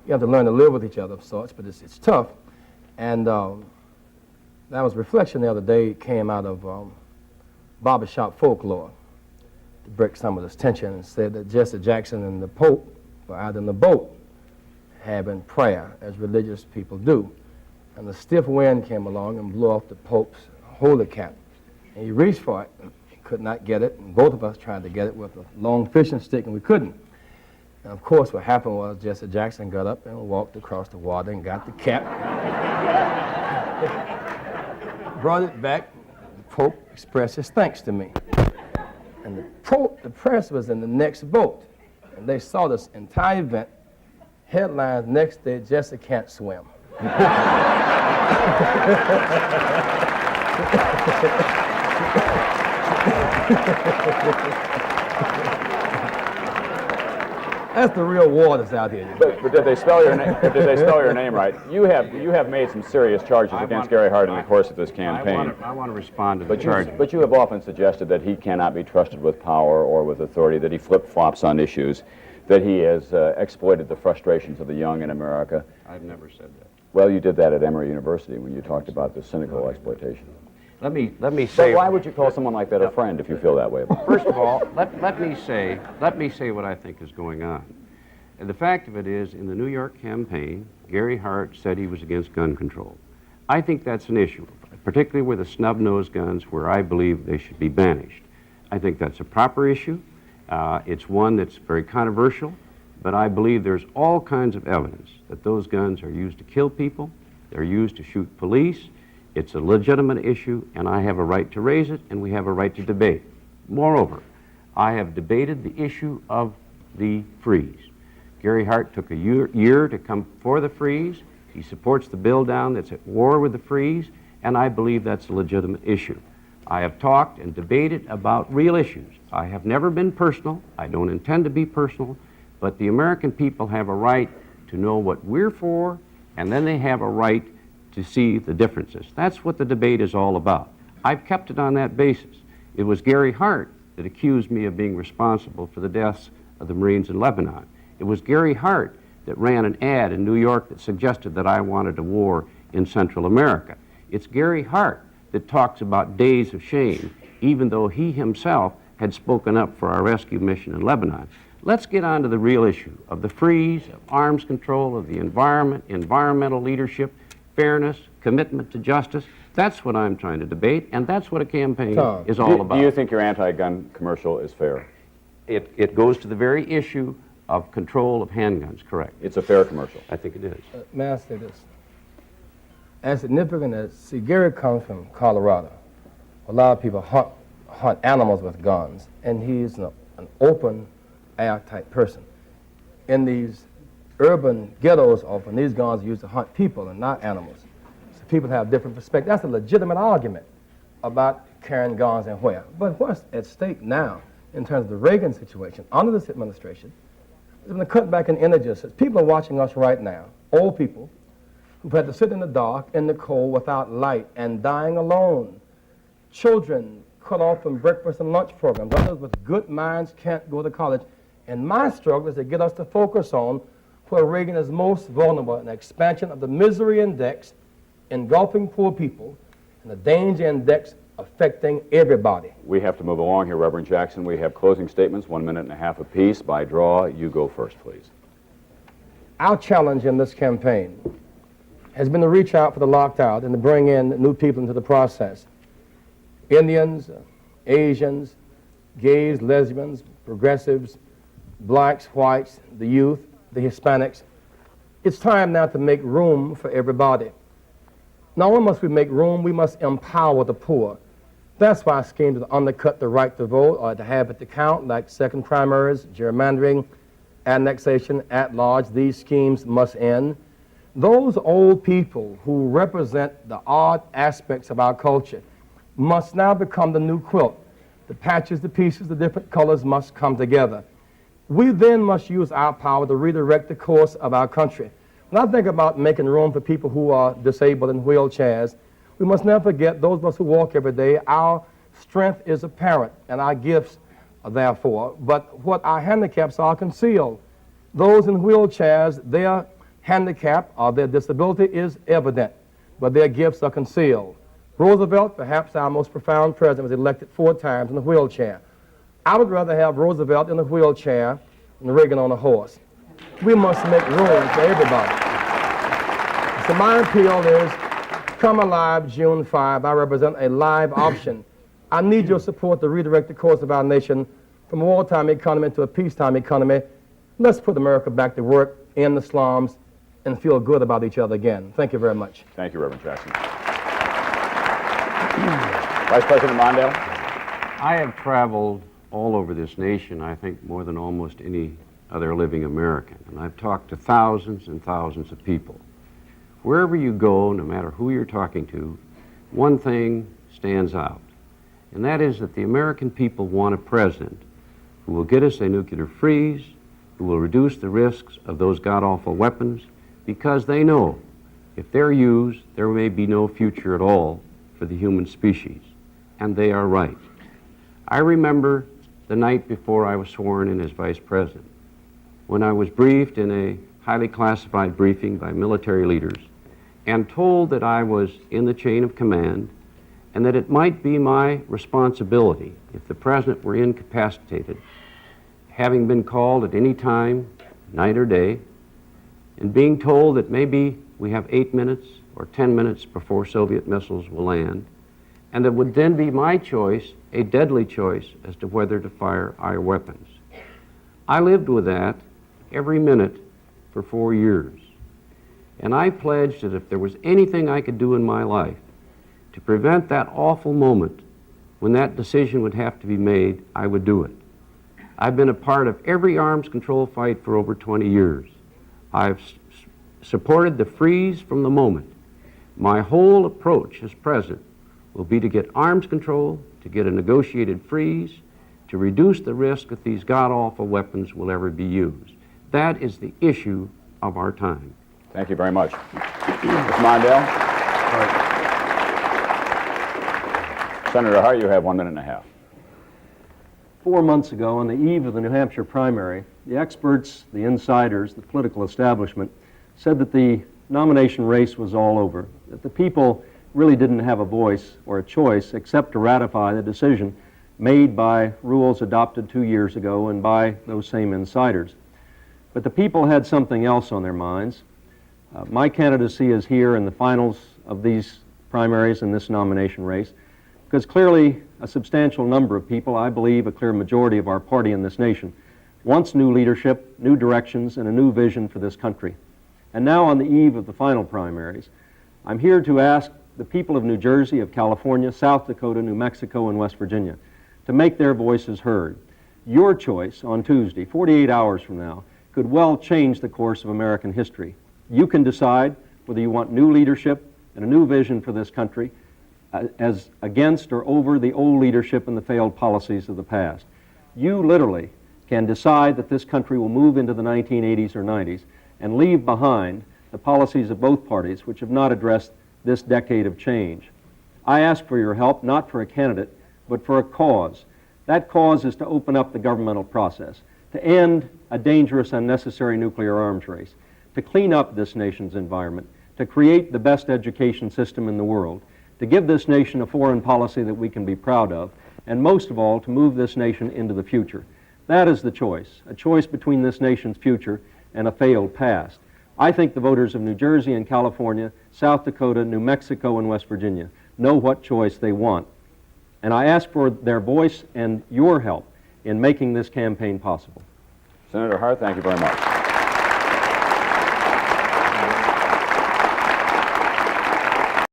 You have to learn to live with each other of sorts, but it's tough. And that was reflection the other day came out of barbershop folklore to break some of this tension, and said that Jesse Jackson and the Pope were out in the boat having prayer, as religious people do. And the stiff wind came along and blew off the Pope's holy cap. And he reached for it, and he could not get it, and both of us tried to get it with a long fishing stick, and we couldn't. And of course, what happened was Jesse Jackson got up and walked across the water and got the cap, brought it back. The Pope expressed his thanks to me. And the press was in the next boat, and they saw this entire event. Headlines next day: Jesse can't swim. That's the real war that's out here.
But did they spell your name? Did they spell your name right? You have made some serious charges against Gary Hart in the course of this campaign.
I want to respond to the charge.
But you have often suggested that he cannot be trusted with power or with authority, that he flip-flops on issues, that he has exploited the frustrations of the young in America.
I've never said that.
Well, you did that at Emory University when you talked about the cynical exploitation.
Let me say.
But why would you call someone like that a friend if you feel that way about him?
First of all, let me say what I think is going on. And the fact of it is, in the New York campaign, Gary Hart said he was against gun control. I think that's an issue, particularly with the snub-nosed guns, where I believe they should be banished. I think that's a proper issue. It's one that's very controversial, but I believe there's all kinds of evidence that those guns are used to kill people, they're used to shoot police. It's a legitimate issue, and I have a right to raise it, and we have a right to debate. Moreover, I have debated the issue of the freeze. Gary Hart took a year to come for the freeze. He supports the bill down that's at war with the freeze, and I believe that's a legitimate issue. I have talked and debated about real issues. I have never been personal. I don't intend to be personal, but the American people have a right to know what we're for, and then they have a right to see the differences. That's what the debate is all about. I've kept it on that basis. It was Gary Hart that accused me of being responsible for the deaths of the Marines in Lebanon. It was Gary Hart that ran an ad in New York that suggested that I wanted a war in Central America. It's Gary Hart that talks about days of shame, even though he himself had spoken up for our rescue mission in Lebanon. Let's get on to the real issue of the freeze, of arms control, of the environment, environmental leadership, fairness, commitment to justice. That's what I'm trying to debate, and that's what a campaign
Tom,
is all about.
Do you think your anti-gun commercial is fair?
It goes to the very issue of control of handguns, correct?
It's a fair commercial.
I think it is.
May I say this? As significant as, see, Gary comes from Colorado. A lot of people hunt animals with guns, and he's an open air type person. In these urban ghettos, often these guns are used to hunt people and not animals. So people have different perspectives. That's a legitimate argument about carrying guns and where. But what's at stake now in terms of the Reagan situation under this administration is going to cut back in energy. People are watching us right now, old people who've had to sit in the dark, in the cold, without light, and dying alone. Children cut off from breakfast and lunch programs. Others with good minds can't go to college. And my struggle is to get us to focus on where Reagan is most vulnerable, an expansion of the misery index engulfing poor people and the danger index affecting everybody.
We have to move along here, Reverend Jackson. We have closing statements, 1.5 minutes apiece. By draw, you go first, please.
Our challenge in this campaign has been to reach out for the locked out and to bring in new people into the process. Indians, Asians, gays, lesbians, progressives, blacks, whites, the youth, the Hispanics. It's time now to make room for everybody. Not only must we make room, we must empower the poor. That's why schemes to undercut the right to vote or to have it to count, like second primaries, gerrymandering, annexation, at large, these schemes must end. Those old people who represent the odd aspects of our culture must now become the new quilt. The patches, the pieces, the different colors must come together. We then must use our power to redirect the course of our country. When I think about making room for people who are disabled in wheelchairs, we must never forget those of us who walk every day, our strength is apparent and our gifts are therefore, but what our handicaps are concealed. Those in wheelchairs, their handicap or their disability is evident, but their gifts are concealed. Roosevelt, perhaps our most profound president, was elected 4 times in a wheelchair. I would rather have Roosevelt in a wheelchair than Reagan on a horse. We must make room for everybody. So my appeal is, come alive June 5. I represent a live option. I need your support to redirect the course of our nation from a wartime economy to a peacetime economy. Let's put America back to work in the slums and feel good about each other again. Thank you very much.
Thank you, Reverend Jackson. Vice President Mondale.
I have traveled all over this nation, I think more than almost any other living American, and I've talked to thousands and thousands of people. Wherever you go, no matter who you're talking to, one thing stands out, and that is that the American people want a president who will get us a nuclear freeze, who will reduce the risks of those god-awful weapons, because they know if they're used, there may be no future at all for the human species. And they are right. I remember the night before I was sworn in as vice president, when I was briefed in a highly classified briefing by military leaders and told that I was in the chain of command and that it might be my responsibility if the president were incapacitated, having been called at any time, night or day, and being told that maybe we have 8 minutes or 10 minutes before Soviet missiles will land, and it would then be my choice, a deadly choice, as to whether to fire our weapons. I lived with that every minute for 4 years. And I pledged that if there was anything I could do in my life to prevent that awful moment when that decision would have to be made, I would do it. I've been a part of every arms control fight for over 20 years. I've supported the freeze from the moment. My whole approach as president will be to get arms control, to get a negotiated freeze, to reduce the risk that these god-awful weapons will ever be used. That is the issue of our time.
Thank you very much. Mr. Mondale. Senator Hart, you have 1.5 minutes.
4 months ago, on the eve of the New Hampshire primary, the experts, the insiders, the political establishment said that the nomination race was all over, that the people really didn't have a voice or a choice except to ratify the decision made by rules adopted 2 years ago and by those same insiders. But the people had something else on their minds. My candidacy is here in the finals of these primaries in this nomination race because clearly a substantial number of people, I believe a clear majority of our party in this nation, wants new leadership, new directions, and a new vision for this country. And now on the eve of the final primaries, I'm here to ask the people of New Jersey, of California, South Dakota, New Mexico, and West Virginia to make their voices heard. Your choice on Tuesday, 48 hours from now, could well change the course of American history. You can decide whether you want new leadership and a new vision for this country as against or over the old leadership and the failed policies of the past. You literally can decide that this country will move into the 1980s or 90s and leave behind the policies of both parties which have not addressed this decade of change. I ask for your help, not for a candidate, but for a cause. That cause is to open up the governmental process, to end a dangerous, unnecessary nuclear arms race, to clean up this nation's environment, to create the best education system in the world, to give this nation a foreign policy that we can be proud of, and most of all, to move this nation into the future. That is the choice, a choice between this nation's future and a failed past. I think the voters of New Jersey and California, South Dakota, New Mexico, and West Virginia know what choice they want. And I ask for their voice and your help in making this campaign possible.
Senator Hart, thank you very much.